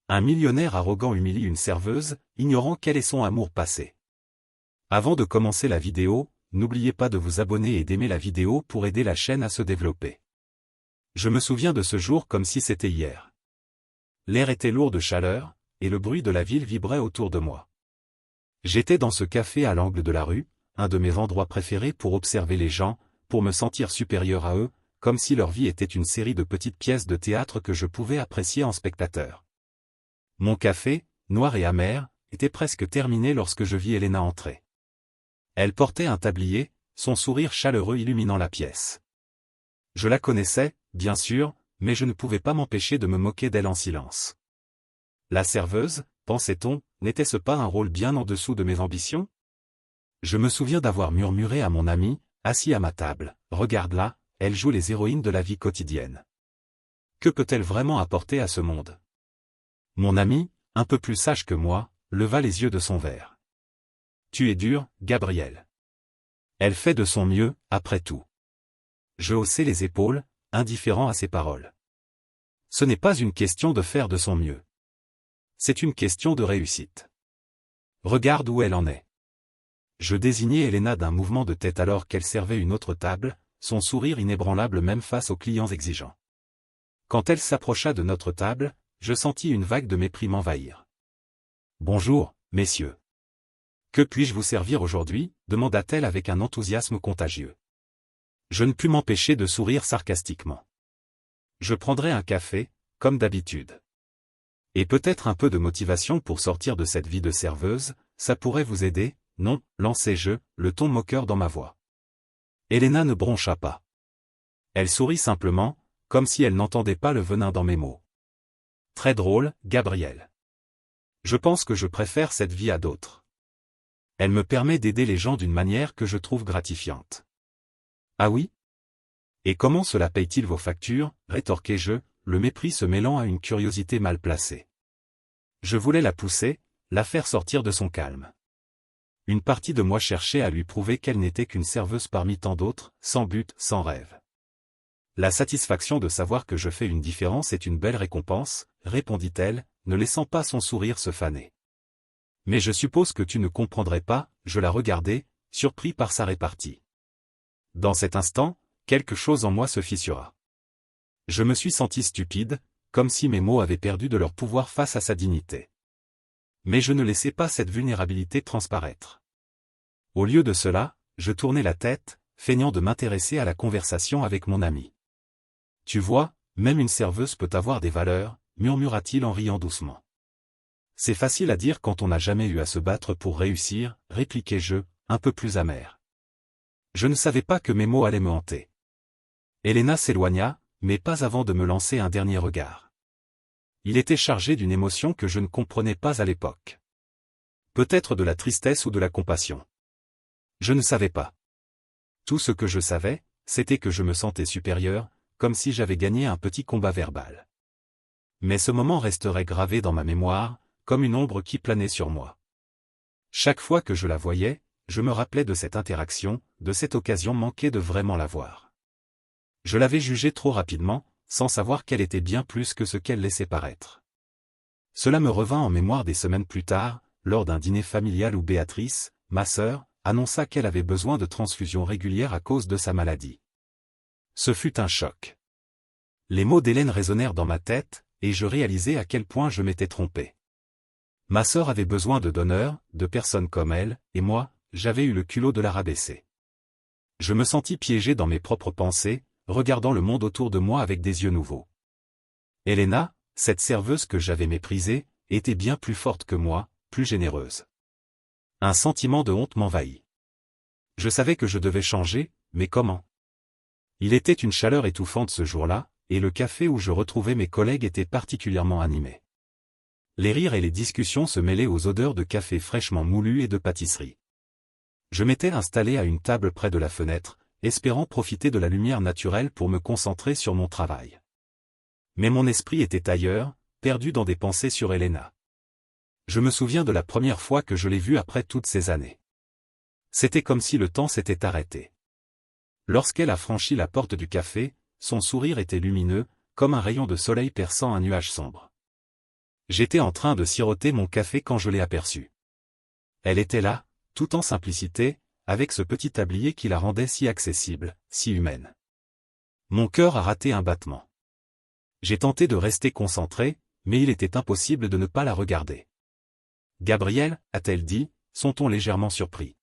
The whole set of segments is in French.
Un millionnaire arrogant humilie une serveuse, ignorant quel est son amour passé. Avant de commencer la vidéo, n'oubliez pas de vous abonner et d'aimer la vidéo pour aider la chaîne à se développer. Je me souviens de ce jour comme si c'était hier. L'air était lourd de chaleur, et le bruit de la ville vibrait autour de moi. J'étais dans ce café à l'angle de la rue, un de mes endroits préférés pour observer les gens, pour me sentir supérieur à eux, comme si leur vie était une série de petites pièces de théâtre que je pouvais apprécier en spectateur. Mon café, noir et amer, était presque terminé lorsque je vis Elena entrer. Elle portait un tablier, son sourire chaleureux illuminant la pièce. Je la connaissais, bien sûr, mais je ne pouvais pas m'empêcher de me moquer d'elle en silence. La serveuse, pensait-on, n'était-ce pas un rôle bien en dessous de mes ambitions? Je me souviens d'avoir murmuré à mon ami, assis à ma table, « Regarde-la, elle joue les héroïnes de la vie quotidienne. Que peut-elle vraiment apporter à ce monde ?» Mon ami, un peu plus sage que moi, leva les yeux de son verre. « Tu es dur, Gabriel. Elle fait de son mieux, après tout. » Je haussai les épaules, indifférent à ses paroles. Ce n'est pas une question de faire de son mieux. C'est une question de réussite. Regarde où elle en est. Je désignai Elena d'un mouvement de tête alors qu'elle servait une autre table, son sourire inébranlable même face aux clients exigeants. Quand elle s'approcha de notre table, je sentis une vague de mépris m'envahir. « Bonjour, messieurs. Que puis-je vous servir aujourd'hui » demanda-t-elle avec un enthousiasme contagieux. Je ne pus m'empêcher de sourire sarcastiquement. « Je prendrai un café, comme d'habitude. Et peut-être un peu de motivation pour sortir de cette vie de serveuse, ça pourrait vous aider, non » lançai-je, le ton moqueur dans ma voix. Elena ne broncha pas. Elle sourit simplement, comme si elle n'entendait pas le venin dans mes mots. « Très drôle, Gabriel. Je pense que je préfère cette vie à d'autres. Elle me permet d'aider les gens d'une manière que je trouve gratifiante. »« Ah oui ? Et comment cela paye-t-il vos factures » rétorquai-je, le mépris se mêlant à une curiosité mal placée. Je voulais la pousser, la faire sortir de son calme. Une partie de moi cherchait à lui prouver qu'elle n'était qu'une serveuse parmi tant d'autres, sans but, sans rêve. La satisfaction de savoir que je fais une différence est une belle récompense, répondit-elle, ne laissant pas son sourire se faner. Mais je suppose que tu ne comprendrais pas, je la regardai, surpris par sa répartie. Dans cet instant, quelque chose en moi se fissura. Je me suis senti stupide, comme si mes mots avaient perdu de leur pouvoir face à sa dignité. Mais je ne laissai pas cette vulnérabilité transparaître. Au lieu de cela, je tournai la tête, feignant de m'intéresser à la conversation avec mon ami. « Tu vois, même une serveuse peut avoir des valeurs » murmura-t-il en riant doucement. « C'est facile à dire quand on n'a jamais eu à se battre pour réussir » répliquai-je, un peu plus amer. Je ne savais pas que mes mots allaient me hanter. Elena s'éloigna, mais pas avant de me lancer un dernier regard. Il était chargé d'une émotion que je ne comprenais pas à l'époque. Peut-être de la tristesse ou de la compassion. Je ne savais pas. Tout ce que je savais, c'était que je me sentais supérieur, comme si j'avais gagné un petit combat verbal. Mais ce moment resterait gravé dans ma mémoire, comme une ombre qui planait sur moi. Chaque fois que je la voyais, je me rappelais de cette interaction, de cette occasion manquée de vraiment la voir. Je l'avais jugée trop rapidement, sans savoir qu'elle était bien plus que ce qu'elle laissait paraître. Cela me revint en mémoire des semaines plus tard, lors d'un dîner familial où Béatrice, ma sœur, annonça qu'elle avait besoin de transfusions régulières à cause de sa maladie. Ce fut un choc. Les mots d'Hélène résonnèrent dans ma tête, et je réalisai à quel point je m'étais trompé. Ma sœur avait besoin de donneurs, de personnes comme elle, et moi, j'avais eu le culot de la rabaisser. Je me sentis piégé dans mes propres pensées, regardant le monde autour de moi avec des yeux nouveaux. Elena, cette serveuse que j'avais méprisée, était bien plus forte que moi, plus généreuse. Un sentiment de honte m'envahit. Je savais que je devais changer, mais comment? Il était une chaleur étouffante ce jour-là, et le café où je retrouvais mes collègues était particulièrement animé. Les rires et les discussions se mêlaient aux odeurs de café fraîchement moulu et de pâtisserie. Je m'étais installé à une table près de la fenêtre, espérant profiter de la lumière naturelle pour me concentrer sur mon travail. Mais mon esprit était ailleurs, perdu dans des pensées sur Elena. Je me souviens de la première fois que je l'ai vue après toutes ces années. C'était comme si le temps s'était arrêté. Lorsqu'elle a franchi la porte du café, son sourire était lumineux, comme un rayon de soleil perçant un nuage sombre. J'étais en train de siroter mon café quand je l'ai aperçue. Elle était là, tout en simplicité, avec ce petit tablier qui la rendait si accessible, si humaine. Mon cœur a raté un battement. J'ai tenté de rester concentré, mais il était impossible de ne pas la regarder. « Gabriel » a-t-elle dit, son ton légèrement surpris.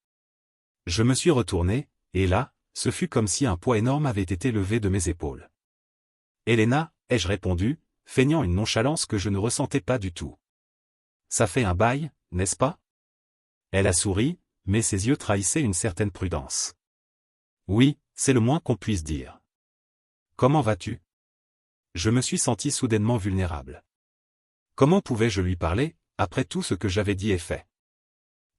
Je me suis retourné, et là, ce fut comme si un poids énorme avait été levé de mes épaules. « Elena » ai-je répondu, feignant une nonchalance que je ne ressentais pas du tout. « Ça fait un bail, n'est-ce pas ?» Elle a souri, mais ses yeux trahissaient une certaine prudence. « Oui, c'est le moins qu'on puisse dire. »« Comment vas-tu » Je me suis senti soudainement vulnérable. Comment pouvais-je lui parler, après tout ce que j'avais dit et fait?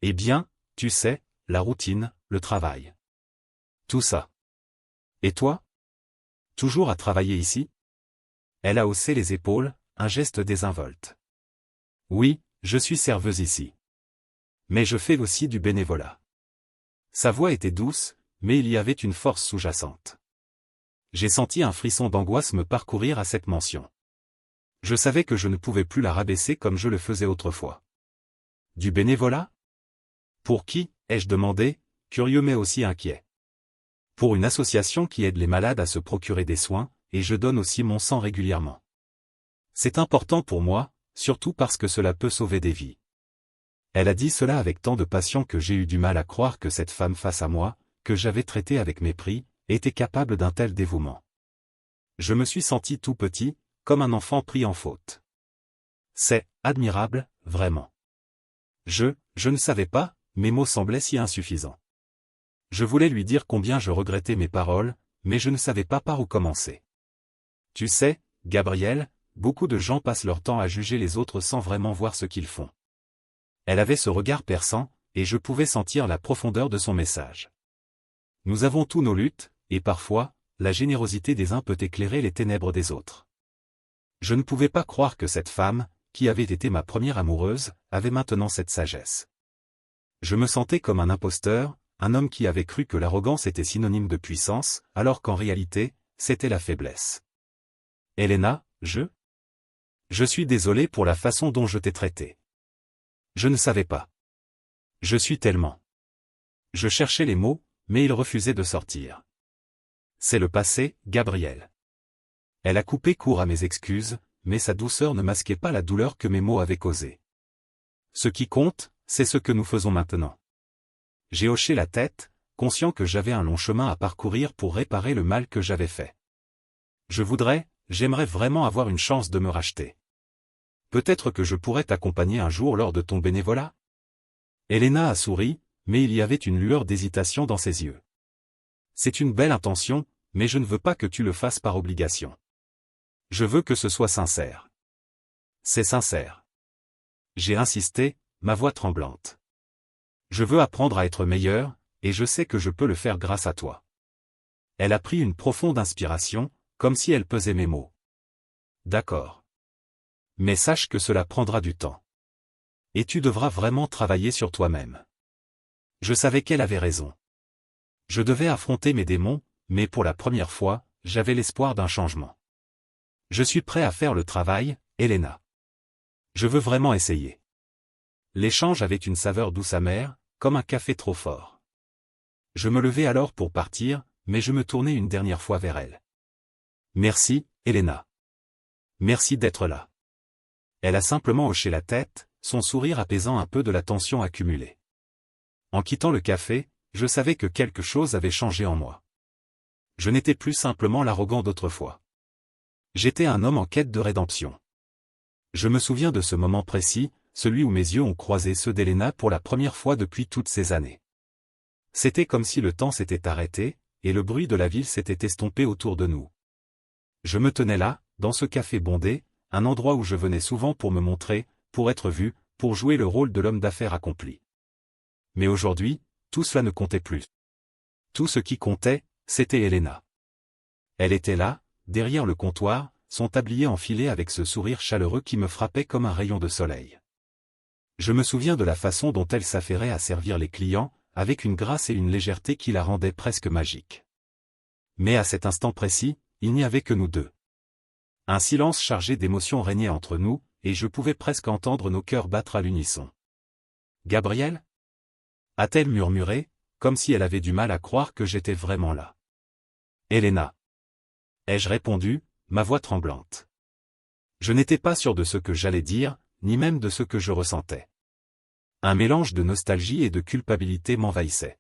Eh bien, tu sais, la routine, le travail. Tout ça. Et toi? Toujours à travailler ici? Elle a haussé les épaules, un geste désinvolte. Oui, je suis serveuse ici. Mais je fais aussi du bénévolat. Sa voix était douce, mais il y avait une force sous-jacente. J'ai senti un frisson d'angoisse me parcourir à cette mention. Je savais que je ne pouvais plus la rabaisser comme je le faisais autrefois. Du bénévolat? Pour qui, ai-je demandé, curieux mais aussi inquiet. Pour une association qui aide les malades à se procurer des soins, et je donne aussi mon sang régulièrement. C'est important pour moi, surtout parce que cela peut sauver des vies. Elle a dit cela avec tant de passion que j'ai eu du mal à croire que cette femme face à moi, que j'avais traitée avec mépris, était capable d'un tel dévouement. Je me suis senti tout petit, comme un enfant pris en faute. C'est admirable, vraiment. Je ne savais pas, mes mots semblaient si insuffisants. Je voulais lui dire combien je regrettais mes paroles, mais je ne savais pas par où commencer. Tu sais, Gabriel, beaucoup de gens passent leur temps à juger les autres sans vraiment voir ce qu'ils font. Elle avait ce regard perçant, et je pouvais sentir la profondeur de son message. Nous avons tous nos luttes, et parfois, la générosité des uns peut éclairer les ténèbres des autres. Je ne pouvais pas croire que cette femme, qui avait été ma première amoureuse, avait maintenant cette sagesse. Je me sentais comme un imposteur, un homme qui avait cru que l'arrogance était synonyme de puissance, alors qu'en réalité, c'était la faiblesse. Elena, je suis désolé pour la façon dont je t'ai traité. Je ne savais pas. Je suis tellement. Je cherchais les mots, mais ils refusaient de sortir. C'est le passé, Gabriel. Elle a coupé court à mes excuses, mais sa douceur ne masquait pas la douleur que mes mots avaient causée. Ce qui compte, c'est ce que nous faisons maintenant. J'ai hoché la tête, conscient que j'avais un long chemin à parcourir pour réparer le mal que j'avais fait. J'aimerais vraiment avoir une chance de me racheter. Peut-être que je pourrais t'accompagner un jour lors de ton bénévolat? Elena a souri, mais il y avait une lueur d'hésitation dans ses yeux. C'est une belle intention, mais je ne veux pas que tu le fasses par obligation. Je veux que ce soit sincère. C'est sincère. J'ai insisté, ma voix tremblante. Je veux apprendre à être meilleur, et je sais que je peux le faire grâce à toi. Elle a pris une profonde inspiration, comme si elle pesait mes mots. D'accord. Mais sache que cela prendra du temps. Et tu devras vraiment travailler sur toi-même. Je savais qu'elle avait raison. Je devais affronter mes démons, mais pour la première fois, j'avais l'espoir d'un changement. Je suis prêt à faire le travail, Elena. Je veux vraiment essayer. L'échange avait une saveur douce amère, comme un café trop fort. Je me levai alors pour partir, mais je me tournai une dernière fois vers elle. Merci, Elena. Merci d'être là. Elle a simplement hoché la tête, son sourire apaisant un peu de la tension accumulée. En quittant le café, je savais que quelque chose avait changé en moi. Je n'étais plus simplement l'arrogant d'autrefois. J'étais un homme en quête de rédemption. Je me souviens de ce moment précis, celui où mes yeux ont croisé ceux d'Elena pour la première fois depuis toutes ces années. C'était comme si le temps s'était arrêté, et le bruit de la ville s'était estompé autour de nous. Je me tenais là, dans ce café bondé, un endroit où je venais souvent pour me montrer, pour être vu, pour jouer le rôle de l'homme d'affaires accompli. Mais aujourd'hui, tout cela ne comptait plus. Tout ce qui comptait, c'était Elena. Elle était là, derrière le comptoir, son tablier enfilé avec ce sourire chaleureux qui me frappait comme un rayon de soleil. Je me souviens de la façon dont elle s'affairait à servir les clients, avec une grâce et une légèreté qui la rendaient presque magique. Mais à cet instant précis, il n'y avait que nous deux. Un silence chargé d'émotions régnait entre nous, et je pouvais presque entendre nos cœurs battre à l'unisson. « Gabriel » a-t-elle murmuré, comme si elle avait du mal à croire que j'étais vraiment là. « Elena » ai-je répondu, ma voix tremblante. Je n'étais pas sûr de ce que j'allais dire, ni même de ce que je ressentais. Un mélange de nostalgie et de culpabilité m'envahissait.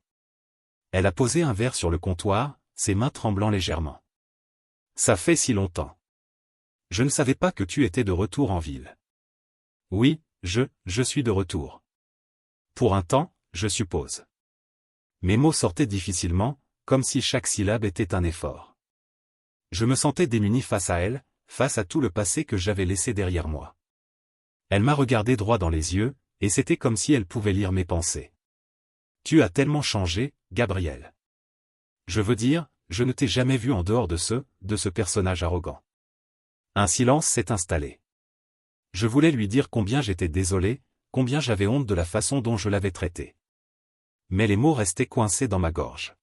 Elle a posé un verre sur le comptoir, ses mains tremblant légèrement. « Ça fait si longtemps. Je ne savais pas que tu étais de retour en ville. »« Oui, je suis de retour. Pour un temps, je suppose. » Mes mots sortaient difficilement, comme si chaque syllabe était un effort. Je me sentais démuni face à elle, face à tout le passé que j'avais laissé derrière moi. Elle m'a regardé droit dans les yeux, et c'était comme si elle pouvait lire mes pensées. « Tu as tellement changé, Gabriel. Je veux dire, je ne t'ai jamais vu en dehors de ce personnage arrogant. » Un silence s'est installé. Je voulais lui dire combien j'étais désolé, combien j'avais honte de la façon dont je l'avais traité. Mais les mots restaient coincés dans ma gorge.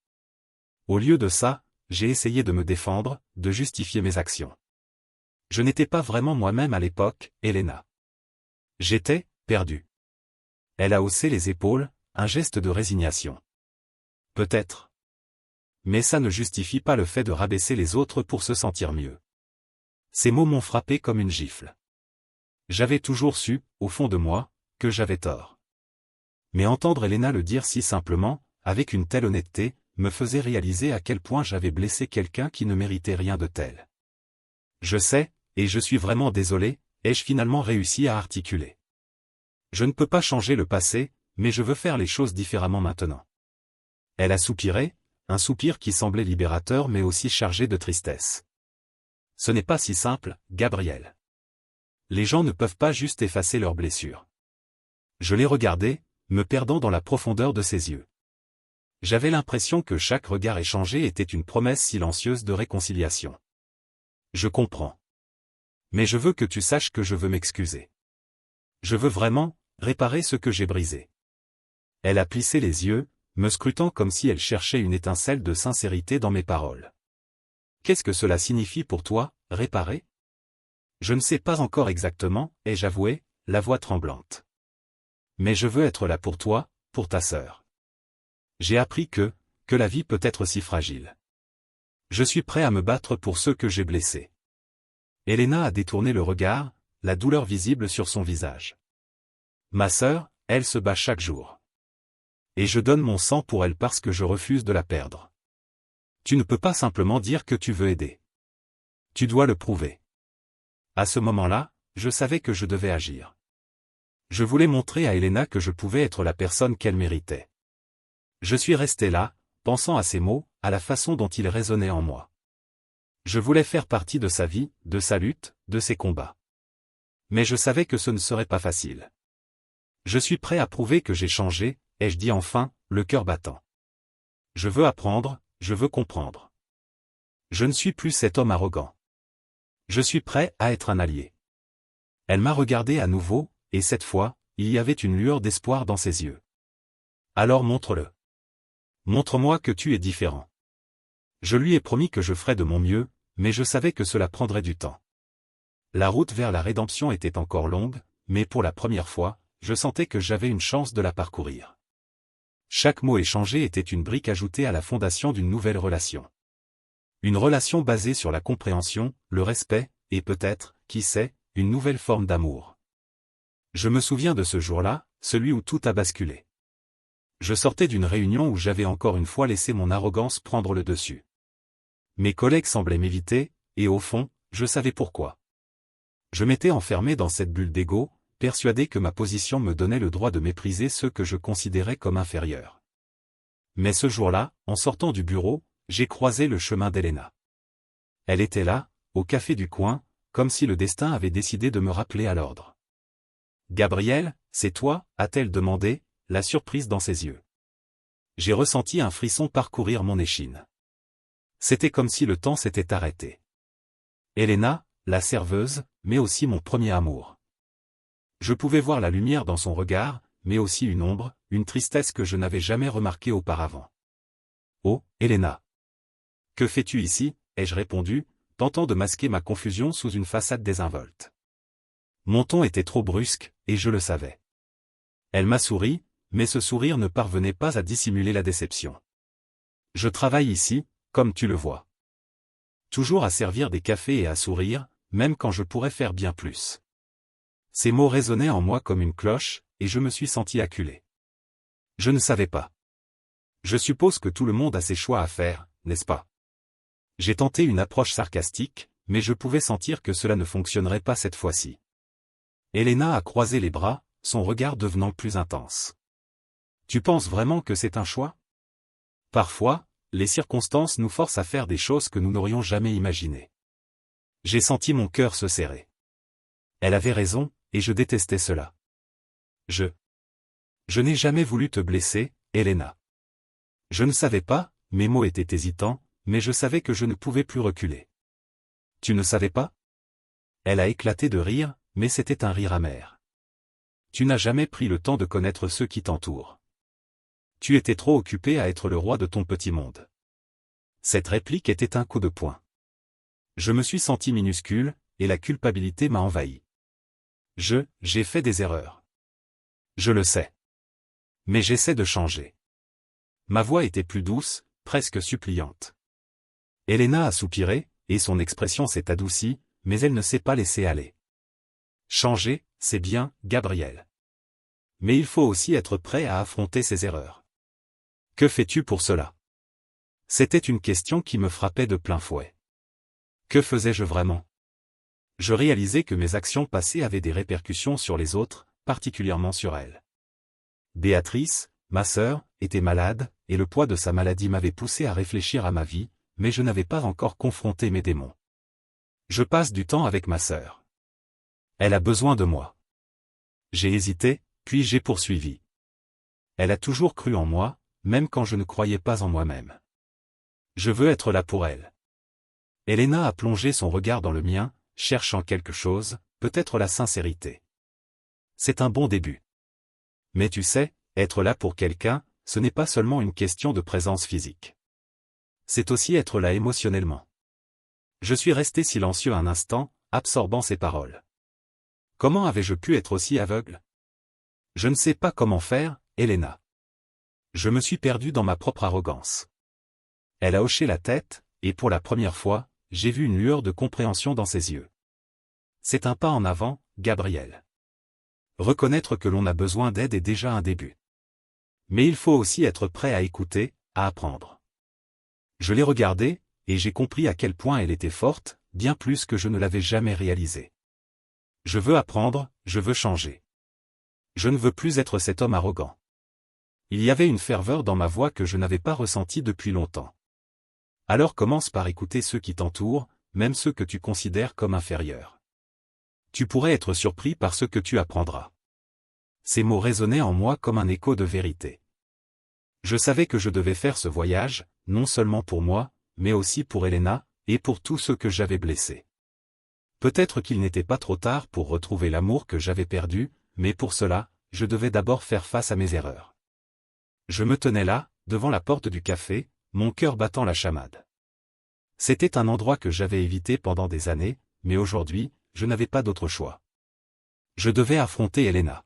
Au lieu de ça, j'ai essayé de me défendre, de justifier mes actions. Je n'étais pas vraiment moi-même à l'époque, Elena. J'étais perdu. Elle a haussé les épaules, un geste de résignation. Peut-être. Mais ça ne justifie pas le fait de rabaisser les autres pour se sentir mieux. Ces mots m'ont frappé comme une gifle. J'avais toujours su, au fond de moi, que j'avais tort. Mais entendre Elena le dire si simplement, avec une telle honnêteté, me faisait réaliser à quel point j'avais blessé quelqu'un qui ne méritait rien de tel. Je sais, et je suis vraiment désolé, ai-je finalement réussi à articuler. Je ne peux pas changer le passé, mais je veux faire les choses différemment maintenant. Elle a soupiré, un soupir qui semblait libérateur mais aussi chargé de tristesse. Ce n'est pas si simple, Gabriel. Les gens ne peuvent pas juste effacer leurs blessures. Je l'ai regardé, me perdant dans la profondeur de ses yeux. J'avais l'impression que chaque regard échangé était une promesse silencieuse de réconciliation. Je comprends. Mais je veux que tu saches que je veux m'excuser. Je veux vraiment réparer ce que j'ai brisé. Elle a plissé les yeux, me scrutant comme si elle cherchait une étincelle de sincérité dans mes paroles. Qu'est-ce que cela signifie pour toi, réparer? Je ne sais pas encore exactement, ai-je avoué, la voix tremblante. Mais je veux être là pour toi, pour ta sœur. J'ai appris que la vie peut être si fragile. Je suis prêt à me battre pour ceux que j'ai blessés. Elena a détourné le regard, la douleur visible sur son visage. Ma sœur, elle se bat chaque jour. Et je donne mon sang pour elle parce que je refuse de la perdre. Tu ne peux pas simplement dire que tu veux aider. Tu dois le prouver. À ce moment-là, je savais que je devais agir. Je voulais montrer à Elena que je pouvais être la personne qu'elle méritait. Je suis resté là, pensant à ces mots, à la façon dont ils résonnaient en moi. Je voulais faire partie de sa vie, de sa lutte, de ses combats. Mais je savais que ce ne serait pas facile. Je suis prêt à prouver que j'ai changé, ai-je dit enfin, le cœur battant. Je veux apprendre, je veux comprendre. Je ne suis plus cet homme arrogant. Je suis prêt à être un allié. Elle m'a regardé à nouveau, et cette fois, il y avait une lueur d'espoir dans ses yeux. Alors montre-le. Montre-moi que tu es différent. Je lui ai promis que je ferais de mon mieux, mais je savais que cela prendrait du temps. La route vers la rédemption était encore longue, mais pour la première fois, je sentais que j'avais une chance de la parcourir. Chaque mot échangé était une brique ajoutée à la fondation d'une nouvelle relation. Une relation basée sur la compréhension, le respect, et peut-être, qui sait, une nouvelle forme d'amour. Je me souviens de ce jour-là, celui où tout a basculé. Je sortais d'une réunion où j'avais encore une fois laissé mon arrogance prendre le dessus. Mes collègues semblaient m'éviter, et au fond, je savais pourquoi. Je m'étais enfermé dans cette bulle d'ego, persuadé que ma position me donnait le droit de mépriser ceux que je considérais comme inférieurs. Mais ce jour-là, en sortant du bureau, j'ai croisé le chemin d'Elena. Elle était là, au café du coin, comme si le destin avait décidé de me rappeler à l'ordre. « Gabriel, c'est toi ?» a-t-elle demandé, la surprise dans ses yeux. J'ai ressenti un frisson parcourir mon échine. C'était comme si le temps s'était arrêté. Elena, la serveuse, mais aussi mon premier amour. Je pouvais voir la lumière dans son regard, mais aussi une ombre, une tristesse que je n'avais jamais remarquée auparavant. « Oh, Elena. Que fais-tu ici ?» ai-je répondu, tentant de masquer ma confusion sous une façade désinvolte. Mon ton était trop brusque, et je le savais. Elle m'a souri, mais ce sourire ne parvenait pas à dissimuler la déception. Je travaille ici, comme tu le vois. Toujours à servir des cafés et à sourire, même quand je pourrais faire bien plus. Ces mots résonnaient en moi comme une cloche, et je me suis senti acculé. Je ne savais pas. Je suppose que tout le monde a ses choix à faire, n'est-ce pas? J'ai tenté une approche sarcastique, mais je pouvais sentir que cela ne fonctionnerait pas cette fois-ci. Elena a croisé les bras, son regard devenant plus intense. Tu penses vraiment que c'est un choix? Parfois, les circonstances nous forcent à faire des choses que nous n'aurions jamais imaginées. J'ai senti mon cœur se serrer. Elle avait raison, et je détestais cela. Je n'ai jamais voulu te blesser, Elena. Je ne savais pas, mes mots étaient hésitants, mais je savais que je ne pouvais plus reculer. Tu ne savais pas? Elle a éclaté de rire, mais c'était un rire amer. Tu n'as jamais pris le temps de connaître ceux qui t'entourent. Tu étais trop occupé à être le roi de ton petit monde. Cette réplique était un coup de poing. Je me suis senti minuscule, et la culpabilité m'a envahi. J'ai fait des erreurs. Je le sais. Mais j'essaie de changer. Ma voix était plus douce, presque suppliante. Elena a soupiré, et son expression s'est adoucie, mais elle ne s'est pas laissée aller. Changer, c'est bien, Gabriel. Mais il faut aussi être prêt à affronter ses erreurs. Que fais-tu pour cela? C'était une question qui me frappait de plein fouet. Que faisais-je vraiment? Je réalisais que mes actions passées avaient des répercussions sur les autres, particulièrement sur elle. Béatrice, ma sœur, était malade, et le poids de sa maladie m'avait poussé à réfléchir à ma vie, mais je n'avais pas encore confronté mes démons. Je passe du temps avec ma sœur. Elle a besoin de moi. J'ai hésité, puis j'ai poursuivi. Elle a toujours cru en moi, même quand je ne croyais pas en moi-même. Je veux être là pour elle. Elena a plongé son regard dans le mien, cherchant quelque chose, peut-être la sincérité. C'est un bon début. Mais tu sais, être là pour quelqu'un, ce n'est pas seulement une question de présence physique. C'est aussi être là émotionnellement. Je suis resté silencieux un instant, absorbant ses paroles. Comment avais-je pu être aussi aveugle? Je ne sais pas comment faire, Elena. Je me suis perdu dans ma propre arrogance. Elle a hoché la tête, et pour la première fois, j'ai vu une lueur de compréhension dans ses yeux. C'est un pas en avant, Gabriel. Reconnaître que l'on a besoin d'aide est déjà un début. Mais il faut aussi être prêt à écouter, à apprendre. Je l'ai regardée, et j'ai compris à quel point elle était forte, bien plus que je ne l'avais jamais réalisé. Je veux apprendre, je veux changer. Je ne veux plus être cet homme arrogant. Il y avait une ferveur dans ma voix que je n'avais pas ressentie depuis longtemps. Alors commence par écouter ceux qui t'entourent, même ceux que tu considères comme inférieurs. Tu pourrais être surpris par ce que tu apprendras. Ces mots résonnaient en moi comme un écho de vérité. Je savais que je devais faire ce voyage, non seulement pour moi, mais aussi pour Elena, et pour tous ceux que j'avais blessés. Peut-être qu'il n'était pas trop tard pour retrouver l'amour que j'avais perdu, mais pour cela, je devais d'abord faire face à mes erreurs. Je me tenais là, devant la porte du café, mon cœur battant la chamade. C'était un endroit que j'avais évité pendant des années, mais aujourd'hui, je n'avais pas d'autre choix. Je devais affronter Elena.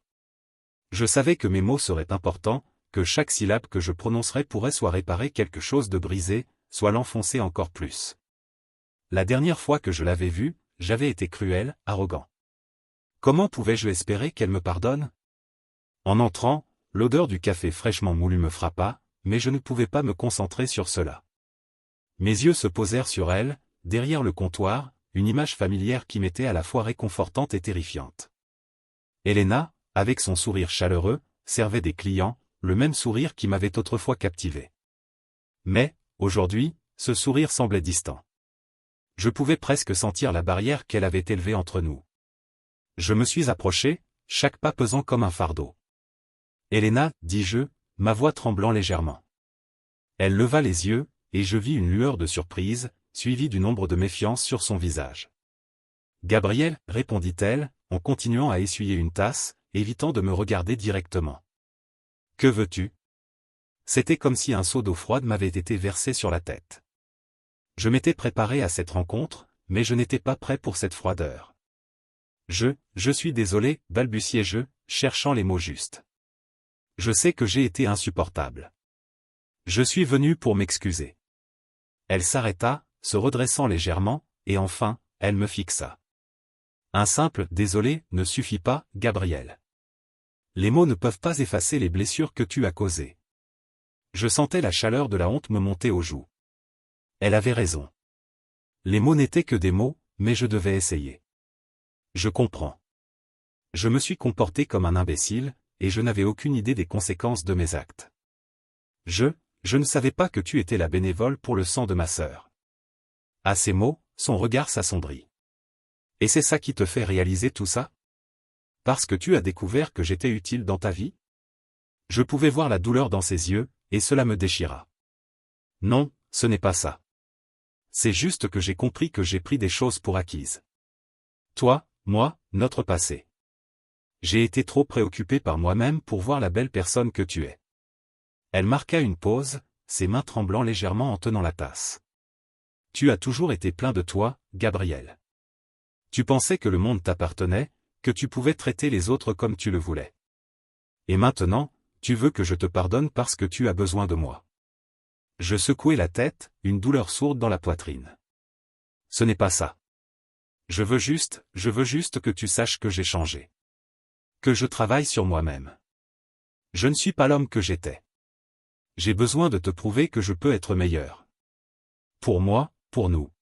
Je savais que mes mots seraient importants, que chaque syllabe que je prononcerais pourrait soit réparer quelque chose de brisé, soit l'enfoncer encore plus. La dernière fois que je l'avais vue, j'avais été cruel, arrogant. Comment pouvais-je espérer qu'elle me pardonne? En entrant, l'odeur du café fraîchement moulu me frappa, mais je ne pouvais pas me concentrer sur cela. Mes yeux se posèrent sur elle, derrière le comptoir, une image familière qui m'était à la fois réconfortante et terrifiante. Elena, avec son sourire chaleureux, servait des clients, le même sourire qui m'avait autrefois captivé. Mais, aujourd'hui, ce sourire semblait distant. Je pouvais presque sentir la barrière qu'elle avait élevée entre nous. Je me suis approché, chaque pas pesant comme un fardeau. Elena, dis-je, ma voix tremblant légèrement. Elle leva les yeux, et je vis une lueur de surprise, suivie d'une ombre de méfiance sur son visage. Gabriel, répondit-elle, en continuant à essuyer une tasse, évitant de me regarder directement. Que veux-tu? C'était comme si un seau d'eau froide m'avait été versé sur la tête. Je m'étais préparé à cette rencontre, mais je n'étais pas prêt pour cette froideur. Je suis désolé, balbutiai-je, cherchant les mots justes. Je sais que j'ai été insupportable. Je suis venu pour m'excuser. Elle s'arrêta, se redressant légèrement, et enfin, elle me fixa. Un simple « désolé » ne suffit pas, Gabriel. Les mots ne peuvent pas effacer les blessures que tu as causées. Je sentais la chaleur de la honte me monter aux joues. Elle avait raison. Les mots n'étaient que des mots, mais je devais essayer. Je comprends. Je me suis comporté comme un imbécile, et je n'avais aucune idée des conséquences de mes actes. Je ne savais pas que tu étais la bénévole pour le sang de ma sœur. À ces mots, son regard s'assombrit. Et c'est ça qui te fait réaliser tout ça? Parce que tu as découvert que j'étais utile dans ta vie? Je pouvais voir la douleur dans ses yeux, et cela me déchira. Non, ce n'est pas ça. C'est juste que j'ai compris que j'ai pris des choses pour acquises. Toi, moi, notre passé. J'ai été trop préoccupé par moi-même pour voir la belle personne que tu es. Elle marqua une pause, ses mains tremblant légèrement en tenant la tasse. Tu as toujours été plein de toi, Gabriel. Tu pensais que le monde t'appartenait, que tu pouvais traiter les autres comme tu le voulais. Et maintenant, tu veux que je te pardonne parce que tu as besoin de moi. Je secouai la tête, une douleur sourde dans la poitrine. Ce n'est pas ça. Je veux juste que tu saches que j'ai changé. Que je travaille sur moi-même. Je ne suis pas l'homme que j'étais. J'ai besoin de te prouver que je peux être meilleur. Pour moi, pour nous.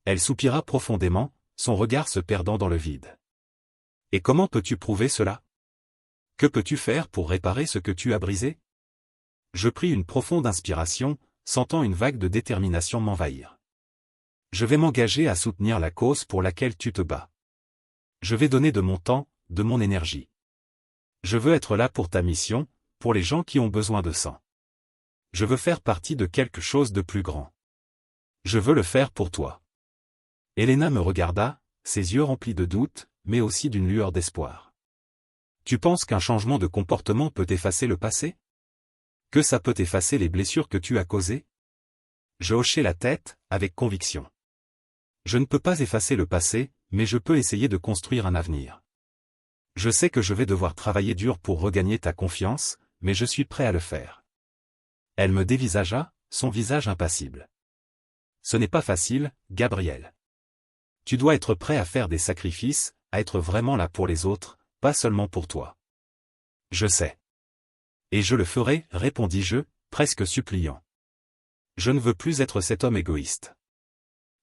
Elle soupira profondément, son regard se perdant dans le vide. Et comment peux-tu prouver cela? Que peux-tu faire pour réparer ce que tu as brisé? Je pris une profonde inspiration, sentant une vague de détermination m'envahir. Je vais m'engager à soutenir la cause pour laquelle tu te bats. Je vais donner de mon temps, de mon énergie. Je veux être là pour ta mission, pour les gens qui ont besoin de sang. Je veux faire partie de quelque chose de plus grand. Je veux le faire pour toi. Elena me regarda, ses yeux remplis de doute, mais aussi d'une lueur d'espoir. Tu penses qu'un changement de comportement peut effacer le passé? Que ça peut effacer les blessures que tu as causées? Je hochai la tête, avec conviction. Je ne peux pas effacer le passé, mais je peux essayer de construire un avenir. Je sais que je vais devoir travailler dur pour regagner ta confiance, mais je suis prêt à le faire. Elle me dévisagea, son visage impassible. Ce n'est pas facile, Gabriel. Tu dois être prêt à faire des sacrifices, à être vraiment là pour les autres, pas seulement pour toi. Je sais. Et je le ferai, répondis-je, presque suppliant. Je ne veux plus être cet homme égoïste.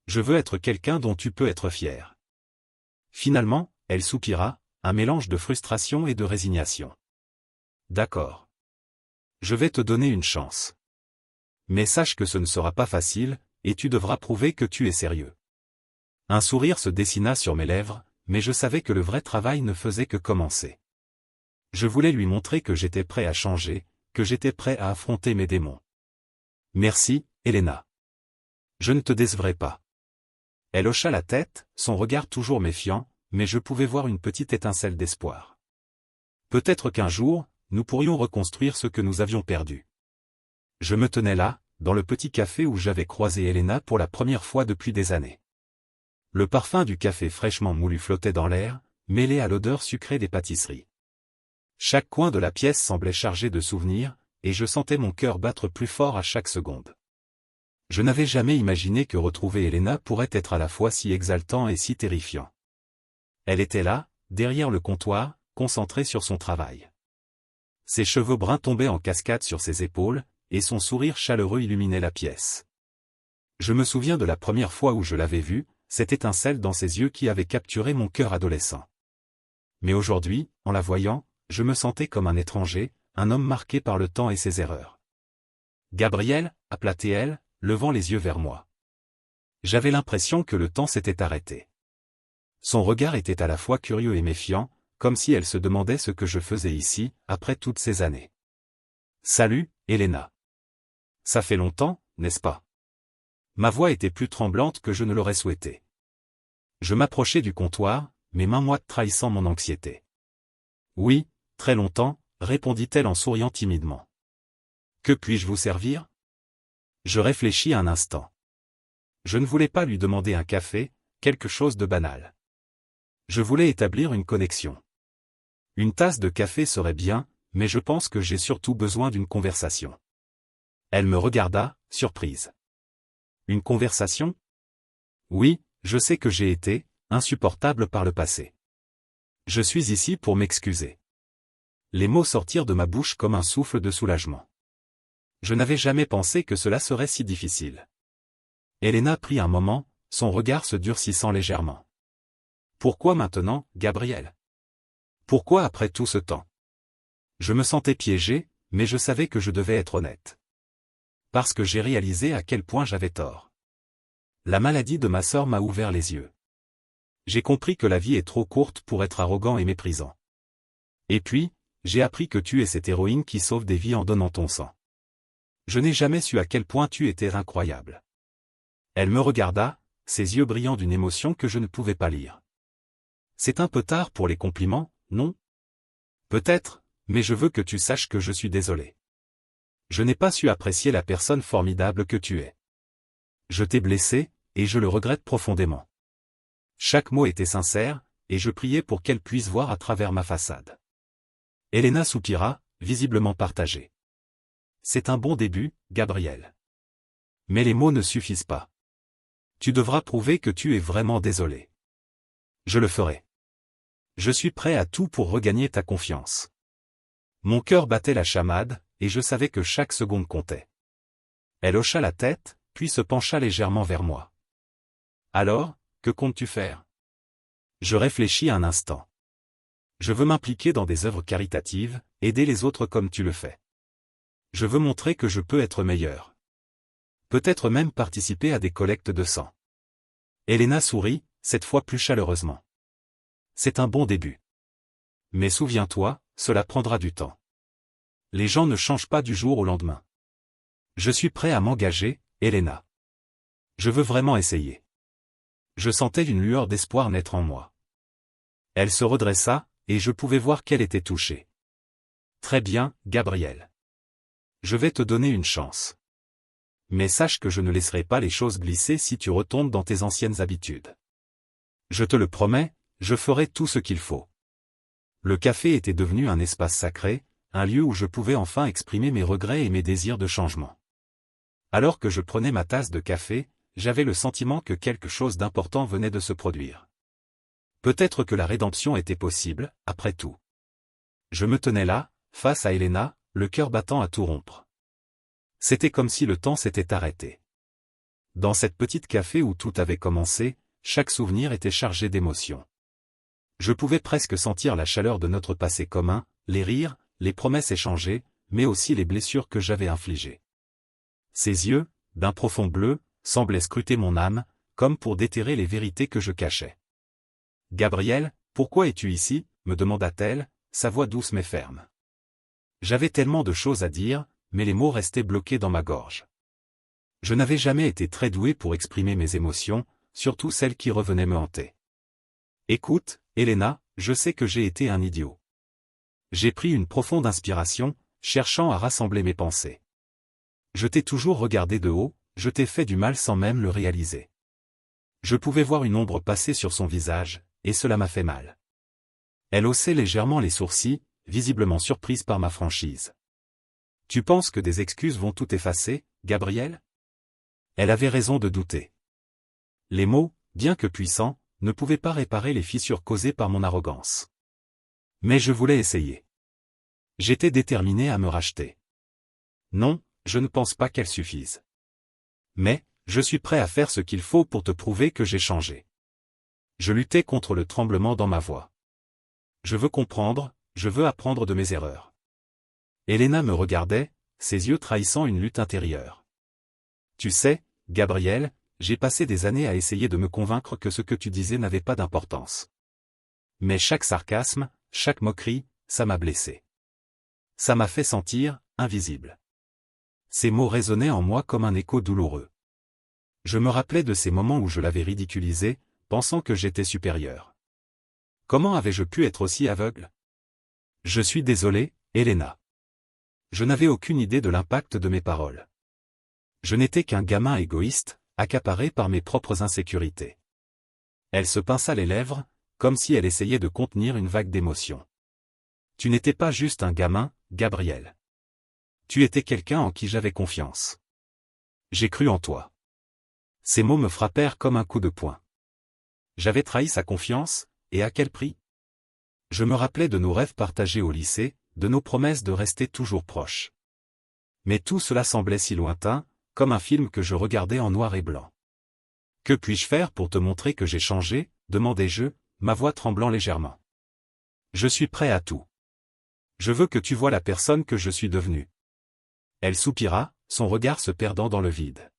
Je veux être quelqu'un dont tu peux être fier. Finalement, elle soupira, un mélange de frustration et de résignation. D'accord. Je vais te donner une chance. Mais sache que ce ne sera pas facile, et tu devras prouver que tu es sérieux. Un sourire se dessina sur mes lèvres, mais je savais que le vrai travail ne faisait que commencer. Je voulais lui montrer que j'étais prêt à changer, que j'étais prêt à affronter mes démons. Merci, Elena. Je ne te décevrai pas. Elle hocha la tête, son regard toujours méfiant, mais je pouvais voir une petite étincelle d'espoir. Peut-être qu'un jour, nous pourrions reconstruire ce que nous avions perdu. Je me tenais là, dans le petit café où j'avais croisé Elena pour la première fois depuis des années. Le parfum du café fraîchement moulu flottait dans l'air, mêlé à l'odeur sucrée des pâtisseries. Chaque coin de la pièce semblait chargé de souvenirs, et je sentais mon cœur battre plus fort à chaque seconde. Je n'avais jamais imaginé que retrouver Elena pourrait être à la fois si exaltant et si terrifiant. Elle était là, derrière le comptoir, concentrée sur son travail. Ses cheveux bruns tombaient en cascade sur ses épaules, et son sourire chaleureux illuminait la pièce. Je me souviens de la première fois où je l'avais vue, cette étincelle dans ses yeux qui avait capturé mon cœur adolescent. Mais aujourd'hui, en la voyant, je me sentais comme un étranger, un homme marqué par le temps et ses erreurs. Gabriel, appela-t-elle, levant les yeux vers moi. J'avais l'impression que le temps s'était arrêté. Son regard était à la fois curieux et méfiant, comme si elle se demandait ce que je faisais ici, après toutes ces années. Salut, Elena. Ça fait longtemps, n'est-ce pas? Ma voix était plus tremblante que je ne l'aurais souhaité. Je m'approchai du comptoir, mes mains moites trahissant mon anxiété. Oui, très longtemps, répondit-elle en souriant timidement. Que puis-je vous servir? Je réfléchis un instant. Je ne voulais pas lui demander un café, quelque chose de banal. Je voulais établir une connexion. Une tasse de café serait bien, mais je pense que j'ai surtout besoin d'une conversation. Elle me regarda, surprise. Une conversation? Oui, je sais que j'ai été insupportable par le passé. Je suis ici pour m'excuser. Les mots sortirent de ma bouche comme un souffle de soulagement. Je n'avais jamais pensé que cela serait si difficile. Elena prit un moment, son regard se durcissant légèrement. Pourquoi maintenant, Gabriel? Pourquoi après tout ce temps? Je me sentais piégé, mais je savais que je devais être honnête. Parce que j'ai réalisé à quel point j'avais tort. La maladie de ma sœur m'a ouvert les yeux. J'ai compris que la vie est trop courte pour être arrogant et méprisant. Et puis, j'ai appris que tu es cette héroïne qui sauve des vies en donnant ton sang. Je n'ai jamais su à quel point tu étais incroyable. Elle me regarda, ses yeux brillant d'une émotion que je ne pouvais pas lire. C'est un peu tard pour les compliments, non? Peut-être, mais je veux que tu saches que je suis désolé. Je n'ai pas su apprécier la personne formidable que tu es. Je t'ai blessé, et je le regrette profondément. Chaque mot était sincère, et je priais pour qu'elle puisse voir à travers ma façade. Elena soupira, visiblement partagée. C'est un bon début, Gabriel. Mais les mots ne suffisent pas. Tu devras prouver que tu es vraiment désolé. Je le ferai. Je suis prêt à tout pour regagner ta confiance. Mon cœur battait la chamade, et je savais que chaque seconde comptait. Elle hocha la tête, puis se pencha légèrement vers moi. Alors, que comptes-tu faire? Je réfléchis un instant. Je veux m'impliquer dans des œuvres caritatives, aider les autres comme tu le fais. Je veux montrer que je peux être meilleur. Peut-être même participer à des collectes de sang. Elena sourit, cette fois plus chaleureusement. C'est un bon début. Mais souviens-toi, cela prendra du temps. Les gens ne changent pas du jour au lendemain. Je suis prêt à m'engager, Elena. Je veux vraiment essayer. Je sentais une lueur d'espoir naître en moi. Elle se redressa, et je pouvais voir qu'elle était touchée. Très bien, Gabriel. Je vais te donner une chance. Mais sache que je ne laisserai pas les choses glisser si tu retombes dans tes anciennes habitudes. Je te le promets, je ferai tout ce qu'il faut. Le café était devenu un espace sacré, un lieu où je pouvais enfin exprimer mes regrets et mes désirs de changement. Alors que je prenais ma tasse de café, j'avais le sentiment que quelque chose d'important venait de se produire. Peut-être que la rédemption était possible, après tout. Je me tenais là, face à Elena, le cœur battant à tout rompre. C'était comme si le temps s'était arrêté. Dans cette petite café où tout avait commencé, chaque souvenir était chargé d'émotions. Je pouvais presque sentir la chaleur de notre passé commun, les rires, les promesses échangées, mais aussi les blessures que j'avais infligées. Ses yeux, d'un profond bleu, semblaient scruter mon âme, comme pour déterrer les vérités que je cachais. « Gabriel, pourquoi es-tu ici ?» me demanda-t-elle, sa voix douce mais ferme. J'avais tellement de choses à dire, mais les mots restaient bloqués dans ma gorge. Je n'avais jamais été très doué pour exprimer mes émotions, surtout celles qui revenaient me hanter. Écoute, Elena, je sais que j'ai été un idiot. J'ai pris une profonde inspiration, cherchant à rassembler mes pensées. Je t'ai toujours regardé de haut, je t'ai fait du mal sans même le réaliser. Je pouvais voir une ombre passer sur son visage, et cela m'a fait mal. Elle haussait légèrement les sourcils, visiblement surprise par ma franchise. Tu penses que des excuses vont tout effacer, Gabriel? Elle avait raison de douter. Les mots, bien que puissants, ne pouvaient pas réparer les fissures causées par mon arrogance. Mais je voulais essayer. J'étais déterminé à me racheter. Non, je ne pense pas qu'elle suffise. Mais, je suis prêt à faire ce qu'il faut pour te prouver que j'ai changé. Je luttais contre le tremblement dans ma voix. Je veux comprendre, je veux apprendre de mes erreurs. Elena me regardait, ses yeux trahissant une lutte intérieure. Tu sais, Gabriel, j'ai passé des années à essayer de me convaincre que ce que tu disais n'avait pas d'importance. Mais chaque sarcasme, chaque moquerie, ça m'a blessé. Ça m'a fait sentir, invisible. Ces mots résonnaient en moi comme un écho douloureux. Je me rappelais de ces moments où je l'avais ridiculisé, pensant que j'étais supérieur. Comment avais-je pu être aussi aveugle? Je suis désolé, Elena. Je n'avais aucune idée de l'impact de mes paroles. Je n'étais qu'un gamin égoïste, accaparé par mes propres insécurités. Elle se pinça les lèvres, comme si elle essayait de contenir une vague d'émotion. Tu n'étais pas juste un gamin, Gabriel. Tu étais quelqu'un en qui j'avais confiance. J'ai cru en toi. Ces mots me frappèrent comme un coup de poing. J'avais trahi sa confiance, et à quel prix? Je me rappelais de nos rêves partagés au lycée, de nos promesses de rester toujours proches. Mais tout cela semblait si lointain, comme un film que je regardais en noir et blanc. Que puis-je faire pour te montrer que j'ai changé? Demandai-je, ma voix tremblant légèrement. Je suis prêt à tout. Je veux que tu vois la personne que je suis devenue. Elle soupira, son regard se perdant dans le vide.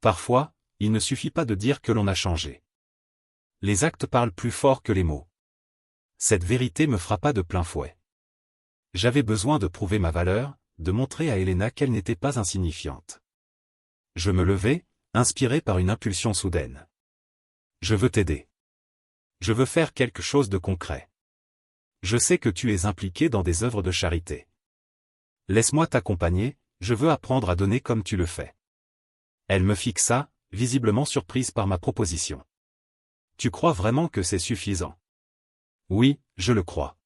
Parfois, il ne suffit pas de dire que l'on a changé. Les actes parlent plus fort que les mots. Cette vérité me frappa de plein fouet. J'avais besoin de prouver ma valeur, de montrer à Elena qu'elle n'était pas insignifiante. Je me levai, inspiré par une impulsion soudaine. Je veux t'aider. Je veux faire quelque chose de concret. Je sais que tu es impliqué dans des œuvres de charité. Laisse-moi t'accompagner, je veux apprendre à donner comme tu le fais. Elle me fixa, visiblement surprise par ma proposition. Tu crois vraiment que c'est suffisant? Oui, je le crois.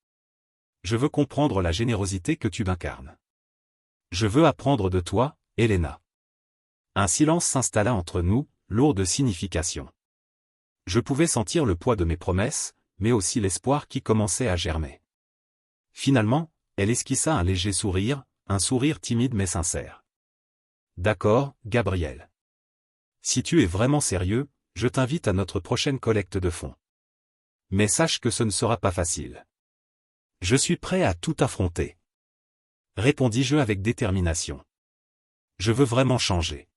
Je veux comprendre la générosité que tu incarnes. Je veux apprendre de toi, Elena. Un silence s'installa entre nous, lourd de signification. Je pouvais sentir le poids de mes promesses, mais aussi l'espoir qui commençait à germer. Finalement, elle esquissa un léger sourire, un sourire timide mais sincère. D'accord, Gabriel. Si tu es vraiment sérieux, je t'invite à notre prochaine collecte de fonds. Mais sache que ce ne sera pas facile. Je suis prêt à tout affronter. Répondis-je avec détermination. Je veux vraiment changer.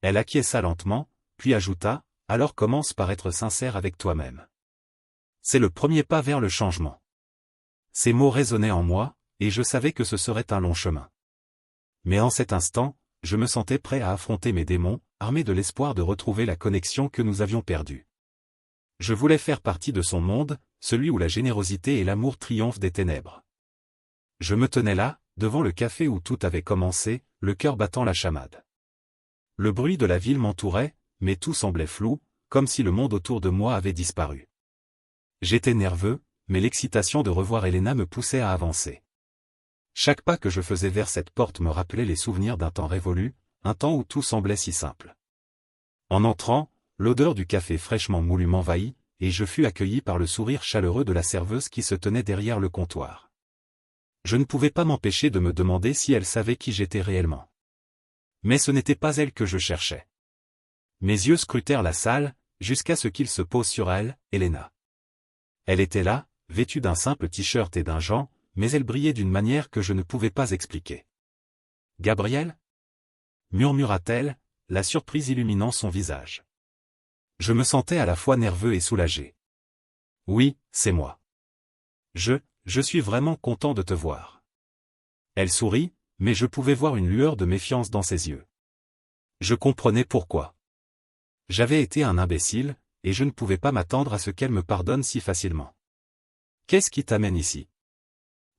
Elle acquiesça lentement, puis ajouta, alors commence par être sincère avec toi-même. C'est le premier pas vers le changement. Ces mots résonnaient en moi, et je savais que ce serait un long chemin. Mais en cet instant, je me sentais prêt à affronter mes démons, armé de l'espoir de retrouver la connexion que nous avions perdue. Je voulais faire partie de son monde, celui où la générosité et l'amour triomphent des ténèbres. Je me tenais là, devant le café où tout avait commencé, le cœur battant la chamade. Le bruit de la ville m'entourait, mais tout semblait flou, comme si le monde autour de moi avait disparu. J'étais nerveux, mais l'excitation de revoir Elena me poussait à avancer. Chaque pas que je faisais vers cette porte me rappelait les souvenirs d'un temps révolu, un temps où tout semblait si simple. En entrant, l'odeur du café fraîchement moulu m'envahit, et je fus accueilli par le sourire chaleureux de la serveuse qui se tenait derrière le comptoir. Je ne pouvais pas m'empêcher de me demander si elle savait qui j'étais réellement. Mais ce n'était pas elle que je cherchais. Mes yeux scrutèrent la salle, jusqu'à ce qu'il se pose sur elle, Elena. Elle était là, vêtue d'un simple t-shirt et d'un gant, mais elle brillait d'une manière que je ne pouvais pas expliquer. « Gabriel » murmura-t-elle, la surprise illuminant son visage. Je me sentais à la fois nerveux et soulagé. « Oui, c'est moi. Je suis vraiment content de te voir. » Elle sourit, mais je pouvais voir une lueur de méfiance dans ses yeux. Je comprenais pourquoi. J'avais été un imbécile, et je ne pouvais pas m'attendre à ce qu'elle me pardonne si facilement. « Qu'est-ce qui t'amène ici ?»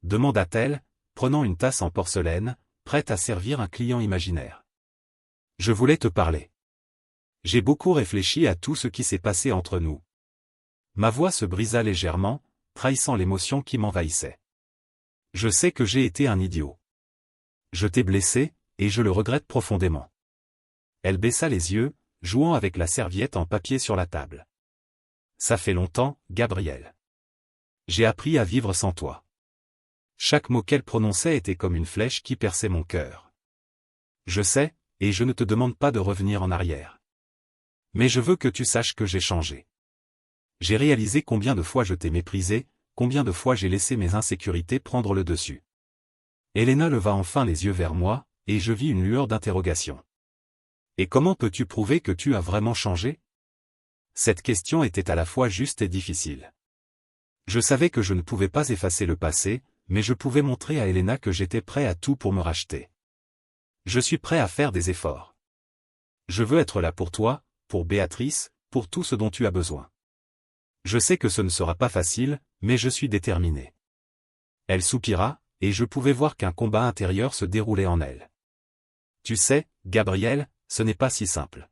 demanda-t-elle, prenant une tasse en porcelaine, prête à servir un client imaginaire. « Je voulais te parler. J'ai beaucoup réfléchi à tout ce qui s'est passé entre nous. » Ma voix se brisa légèrement, trahissant l'émotion qui m'envahissait. « Je sais que j'ai été un idiot. Je t'ai blessé, et je le regrette profondément. » Elle baissa les yeux, jouant avec la serviette en papier sur la table. « Ça fait longtemps, Gabriel. J'ai appris à vivre sans toi. » Chaque mot qu'elle prononçait était comme une flèche qui perçait mon cœur. Je sais, et je ne te demande pas de revenir en arrière. Mais je veux que tu saches que j'ai changé. J'ai réalisé combien de fois je t'ai méprisé, combien de fois j'ai laissé mes insécurités prendre le dessus. Elena leva enfin les yeux vers moi, et je vis une lueur d'interrogation. Et comment peux-tu prouver que tu as vraiment changé? Cette question était à la fois juste et difficile. Je savais que je ne pouvais pas effacer le passé, mais je pouvais montrer à Elena que j'étais prêt à tout pour me racheter. Je suis prêt à faire des efforts. Je veux être là pour toi, pour Béatrice, pour tout ce dont tu as besoin. Je sais que ce ne sera pas facile, mais je suis déterminé. Elle soupira, et je pouvais voir qu'un combat intérieur se déroulait en elle. Tu sais, Gabriel, ce n'est pas si simple.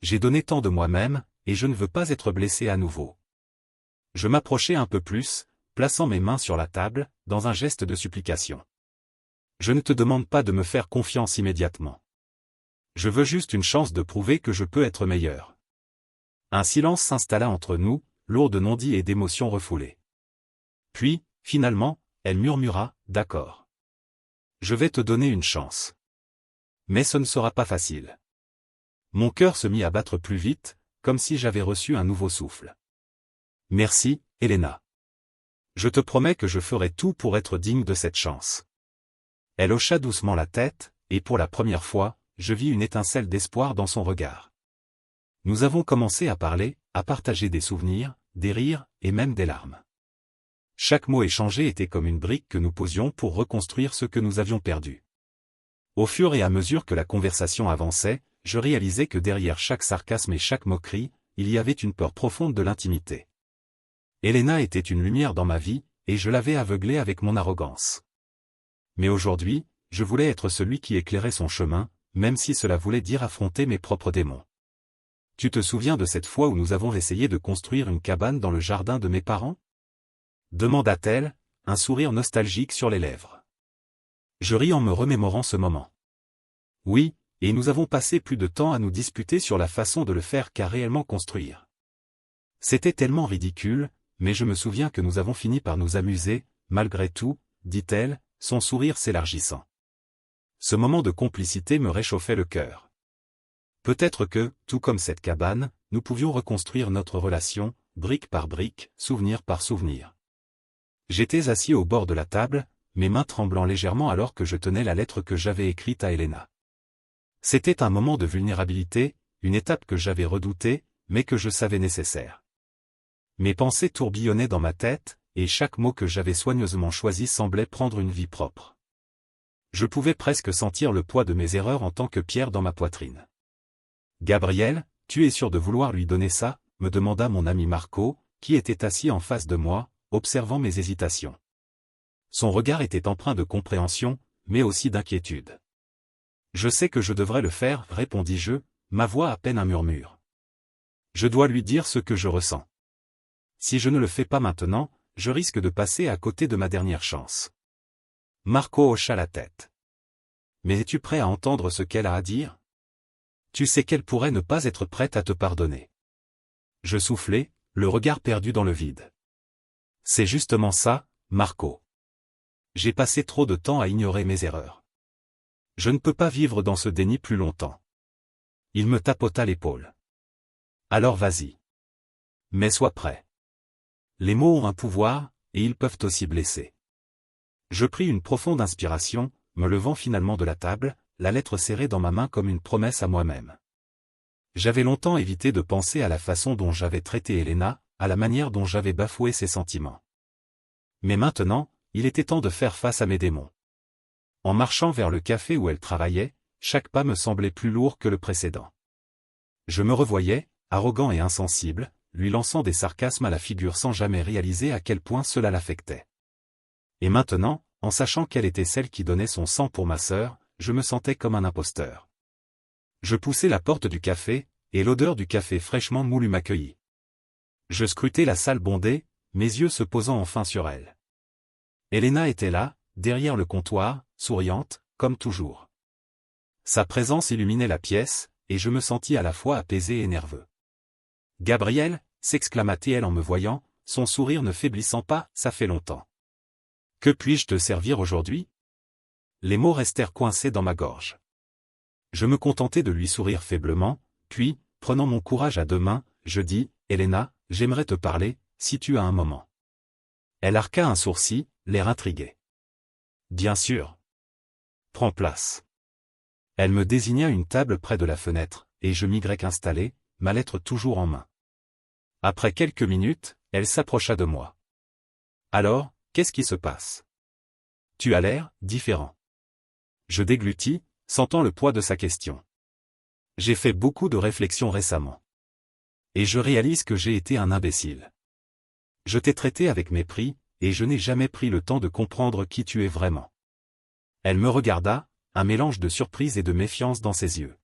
J'ai donné tant de moi-même, et je ne veux pas être blessé à nouveau. Je m'approchai un peu plus, plaçant mes mains sur la table, dans un geste de supplication. Je ne te demande pas de me faire confiance immédiatement. Je veux juste une chance de prouver que je peux être meilleur. Un silence s'installa entre nous, lourd de non-dits et d'émotions refoulées. Puis, finalement, elle murmura, « D'accord. Je vais te donner une chance. Mais ce ne sera pas facile. » Mon cœur se mit à battre plus vite, comme si j'avais reçu un nouveau souffle. « Merci, Elena. Je te promets que je ferai tout pour être digne de cette chance. » Elle hocha doucement la tête, et pour la première fois, je vis une étincelle d'espoir dans son regard. Nous avons commencé à parler, à partager des souvenirs, des rires, et même des larmes. Chaque mot échangé était comme une brique que nous posions pour reconstruire ce que nous avions perdu. Au fur et à mesure que la conversation avançait, je réalisais que derrière chaque sarcasme et chaque moquerie, il y avait une peur profonde de l'intimité. Elena était une lumière dans ma vie, et je l'avais aveuglée avec mon arrogance. Mais aujourd'hui, je voulais être celui qui éclairait son chemin, même si cela voulait dire affronter mes propres démons. Tu te souviens de cette fois où nous avons essayé de construire une cabane dans le jardin de mes parents ? Demanda-t-elle, un sourire nostalgique sur les lèvres. Je ris en me remémorant ce moment. Oui, et nous avons passé plus de temps à nous disputer sur la façon de le faire qu'à réellement construire. C'était tellement ridicule, mais je me souviens que nous avons fini par nous amuser, malgré tout, dit-elle, son sourire s'élargissant. Ce moment de complicité me réchauffait le cœur. Peut-être que, tout comme cette cabane, nous pouvions reconstruire notre relation, brique par brique, souvenir par souvenir. J'étais assis au bord de la table, mes mains tremblant légèrement alors que je tenais la lettre que j'avais écrite à Elena. C'était un moment de vulnérabilité, une étape que j'avais redoutée, mais que je savais nécessaire. Mes pensées tourbillonnaient dans ma tête, et chaque mot que j'avais soigneusement choisi semblait prendre une vie propre. Je pouvais presque sentir le poids de mes erreurs en tant que pierre dans ma poitrine. « Gabriel, tu es sûr de vouloir lui donner ça ?» me demanda mon ami Marco, qui était assis en face de moi, observant mes hésitations. Son regard était empreint de compréhension, mais aussi d'inquiétude. « Je sais que je devrais le faire, » répondis-je, ma voix à peine un murmure. « Je dois lui dire ce que je ressens. Si je ne le fais pas maintenant, je risque de passer à côté de ma dernière chance. » Marco hocha la tête. « Mais es-tu prêt à entendre ce qu'elle a à dire ? Tu sais qu'elle pourrait ne pas être prête à te pardonner. » Je soufflai, le regard perdu dans le vide. « C'est justement ça, Marco. J'ai passé trop de temps à ignorer mes erreurs. Je ne peux pas vivre dans ce déni plus longtemps. » Il me tapota l'épaule. « Alors vas-y. Mais sois prêt. Les mots ont un pouvoir, et ils peuvent aussi blesser. » Je pris une profonde inspiration, me levant finalement de la table, la lettre serrée dans ma main comme une promesse à moi-même. J'avais longtemps évité de penser à la façon dont j'avais traité Elena, à la manière dont j'avais bafoué ses sentiments. Mais maintenant, il était temps de faire face à mes démons. En marchant vers le café où elle travaillait, chaque pas me semblait plus lourd que le précédent. Je me revoyais, arrogant et insensible, lui lançant des sarcasmes à la figure sans jamais réaliser à quel point cela l'affectait. Et maintenant, en sachant qu'elle était celle qui donnait son sang pour ma sœur, je me sentais comme un imposteur. Je poussai la porte du café, et l'odeur du café fraîchement moulu m'accueillit. Je scrutais la salle bondée, mes yeux se posant enfin sur elle. Elena était là, derrière le comptoir, souriante, comme toujours. Sa présence illuminait la pièce, et je me sentis à la fois apaisé et nerveux. « Gabriel » s'exclama-t-elle en me voyant, son sourire ne faiblissant pas, « ça fait longtemps. Que puis-je te servir aujourd'hui ?» Les mots restèrent coincés dans ma gorge. Je me contentai de lui sourire faiblement, puis, prenant mon courage à deux mains, je dis, « Elena, j'aimerais te parler, si tu as un moment. » Elle arqua un sourcil, l'air intrigué. « Bien sûr. Prends place. » Elle me désigna une table près de la fenêtre, et je m'y installé, ma lettre toujours en main. Après quelques minutes, elle s'approcha de moi. « Alors, qu'est-ce qui se passe ? Tu as l'air différent. » Je déglutis, sentant le poids de sa question. J'ai fait beaucoup de réflexions récemment. Et je réalise que j'ai été un imbécile. Je t'ai traité avec mépris, et je n'ai jamais pris le temps de comprendre qui tu es vraiment. Elle me regarda, un mélange de surprise et de méfiance dans ses yeux.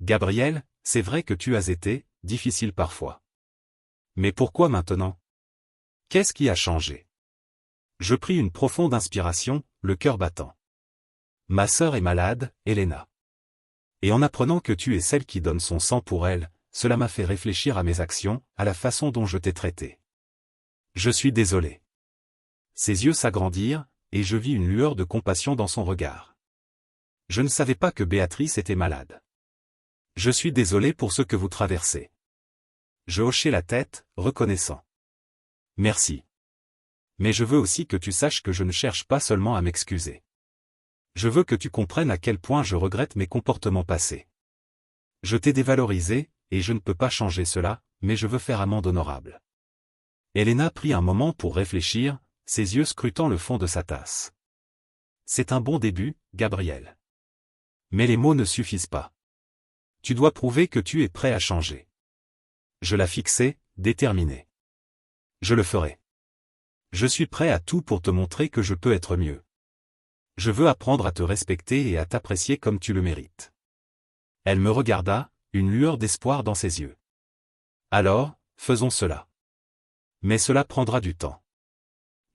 Gabriel, c'est vrai que tu as été difficile parfois. Mais pourquoi maintenant ? Qu'est-ce qui a changé? Je pris une profonde inspiration, le cœur battant. Ma sœur est malade, Elena. Et en apprenant que tu es celle qui donne son sang pour elle, cela m'a fait réfléchir à mes actions, à la façon dont je t'ai traité. Je suis désolé. Ses yeux s'agrandirent, et je vis une lueur de compassion dans son regard. Je ne savais pas que Béatrice était malade. Je suis désolé pour ce que vous traversez. Je hochai la tête, reconnaissant. Merci. Mais je veux aussi que tu saches que je ne cherche pas seulement à m'excuser. Je veux que tu comprennes à quel point je regrette mes comportements passés. Je t'ai dévalorisé, et je ne peux pas changer cela, mais je veux faire amende honorable. Elena prit un moment pour réfléchir, ses yeux scrutant le fond de sa tasse. C'est un bon début, Gabriel. Mais les mots ne suffisent pas. Tu dois prouver que tu es prêt à changer. Je la fixai, déterminé. Je le ferai. Je suis prêt à tout pour te montrer que je peux être mieux. Je veux apprendre à te respecter et à t'apprécier comme tu le mérites. Elle me regarda, une lueur d'espoir dans ses yeux. Alors, faisons cela. Mais cela prendra du temps.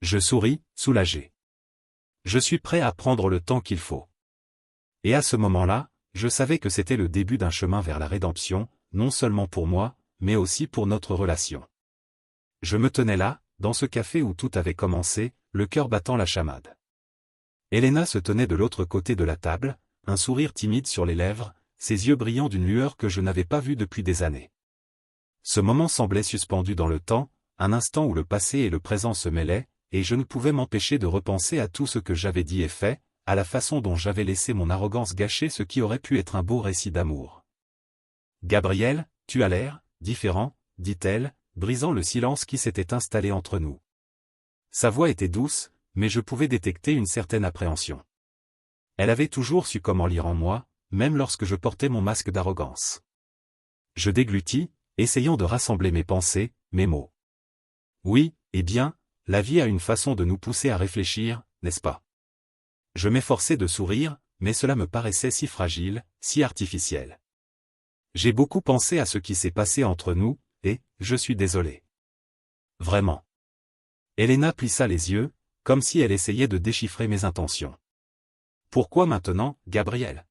Je souris, soulagé. Je suis prêt à prendre le temps qu'il faut. Et à ce moment-là, je savais que c'était le début d'un chemin vers la rédemption, non seulement pour moi, mais aussi pour notre relation. Je me tenais là, dans ce café où tout avait commencé, le cœur battant la chamade. Elena se tenait de l'autre côté de la table, un sourire timide sur les lèvres, ses yeux brillant d'une lueur que je n'avais pas vue depuis des années. Ce moment semblait suspendu dans le temps, un instant où le passé et le présent se mêlaient, et je ne pouvais m'empêcher de repenser à tout ce que j'avais dit et fait, à la façon dont j'avais laissé mon arrogance gâcher ce qui aurait pu être un beau récit d'amour. « Gabriel, tu as l'air différent, dit-elle, brisant le silence qui s'était installé entre nous. Sa voix était douce, mais je pouvais détecter une certaine appréhension. Elle avait toujours su comment lire en moi, même lorsque je portais mon masque d'arrogance. Je déglutis, essayant de rassembler mes pensées, mes mots. Oui, eh bien, la vie a une façon de nous pousser à réfléchir, n'est-ce pas? Je m'efforçais de sourire, mais cela me paraissait si fragile, si artificiel. J'ai beaucoup pensé à ce qui s'est passé entre nous, et, je suis désolé. Vraiment. Elena plissa les yeux, comme si elle essayait de déchiffrer mes intentions. Pourquoi maintenant, Gabriel?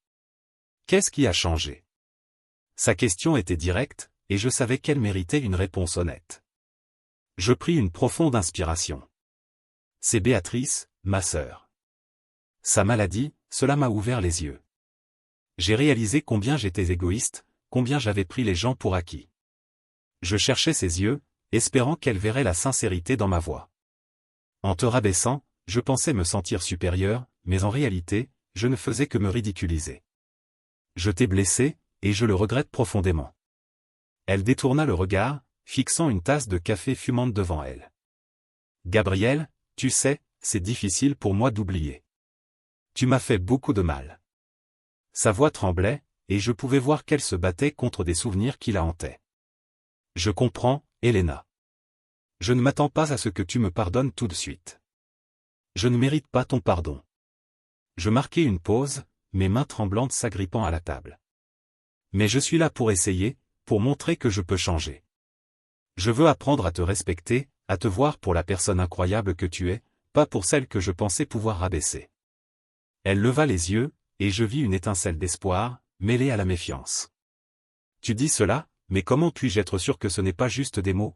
Qu'est-ce qui a changé? Sa question était directe, et je savais qu'elle méritait une réponse honnête. Je pris une profonde inspiration. C'est Béatrice, ma sœur. Sa maladie, cela m'a ouvert les yeux. J'ai réalisé combien j'étais égoïste, combien j'avais pris les gens pour acquis. Je cherchais ses yeux, espérant qu'elle verrait la sincérité dans ma voix. En te rabaissant, je pensais me sentir supérieur, mais en réalité, je ne faisais que me ridiculiser. Je t'ai blessé, et je le regrette profondément. Elle détourna le regard, fixant une tasse de café fumante devant elle. Gabriel, tu sais, c'est difficile pour moi d'oublier. Tu m'as fait beaucoup de mal. Sa voix tremblait, et je pouvais voir qu'elle se battait contre des souvenirs qui la hantaient. Je comprends, Elena. Je ne m'attends pas à ce que tu me pardonnes tout de suite. Je ne mérite pas ton pardon. Je marquai une pause, mes mains tremblantes s'agrippant à la table. Mais je suis là pour essayer, pour montrer que je peux changer. Je veux apprendre à te respecter, à te voir pour la personne incroyable que tu es, pas pour celle que je pensais pouvoir rabaisser. Elle leva les yeux, et je vis une étincelle d'espoir, mêlée à la méfiance. Tu dis cela, mais comment puis-je être sûr que ce n'est pas juste des mots?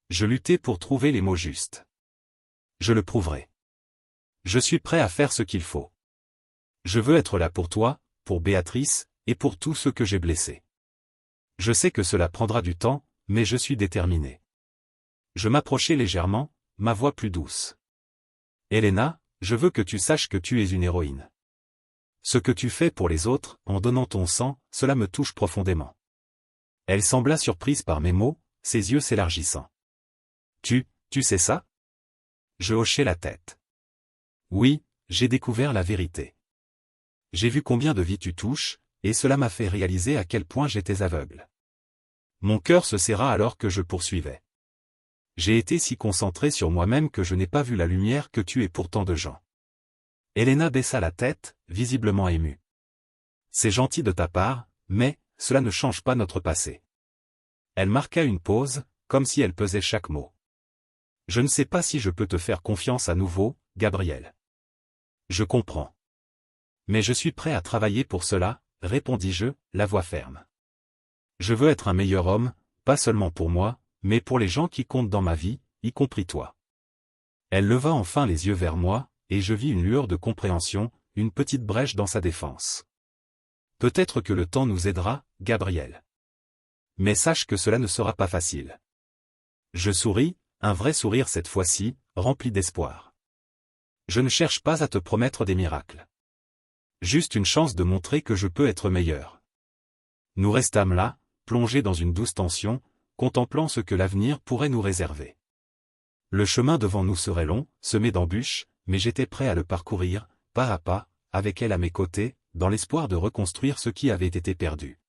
Je luttai pour trouver les mots justes. Je le prouverai. Je suis prêt à faire ce qu'il faut. Je veux être là pour toi, pour Béatrice, et pour tous ceux que j'ai blessés. Je sais que cela prendra du temps, mais je suis déterminé. Je m'approchai légèrement, ma voix plus douce. Elena, je veux que tu saches que tu es une héroïne. Ce que tu fais pour les autres, en donnant ton sang, cela me touche profondément. Elle sembla surprise par mes mots, ses yeux s'élargissant. Tu sais ça? Je hochai la tête. Oui, j'ai découvert la vérité. J'ai vu combien de vies tu touches, et cela m'a fait réaliser à quel point j'étais aveugle. Mon cœur se serra alors que je poursuivais. J'ai été si concentré sur moi-même que je n'ai pas vu la lumière que tu es pour tant de gens. Elena baissa la tête, visiblement émue. C'est gentil de ta part, mais, cela ne change pas notre passé. Elle marqua une pause, comme si elle pesait chaque mot. Je ne sais pas si je peux te faire confiance à nouveau, Gabriel. Je comprends. Mais je suis prêt à travailler pour cela, répondis-je, la voix ferme. Je veux être un meilleur homme, pas seulement pour moi, mais pour les gens qui comptent dans ma vie, y compris toi. Elle leva enfin les yeux vers moi, et je vis une lueur de compréhension, une petite brèche dans sa défense. Peut-être que le temps nous aidera, Gabriel. Mais sache que cela ne sera pas facile. Je souris, un vrai sourire cette fois-ci, rempli d'espoir. Je ne cherche pas à te promettre des miracles. Juste une chance de montrer que je peux être meilleur. Nous restâmes là, plongés dans une douce tension, contemplant ce que l'avenir pourrait nous réserver. Le chemin devant nous serait long, semé d'embûches, mais j'étais prêt à le parcourir, pas à pas, avec elle à mes côtés, dans l'espoir de reconstruire ce qui avait été perdu.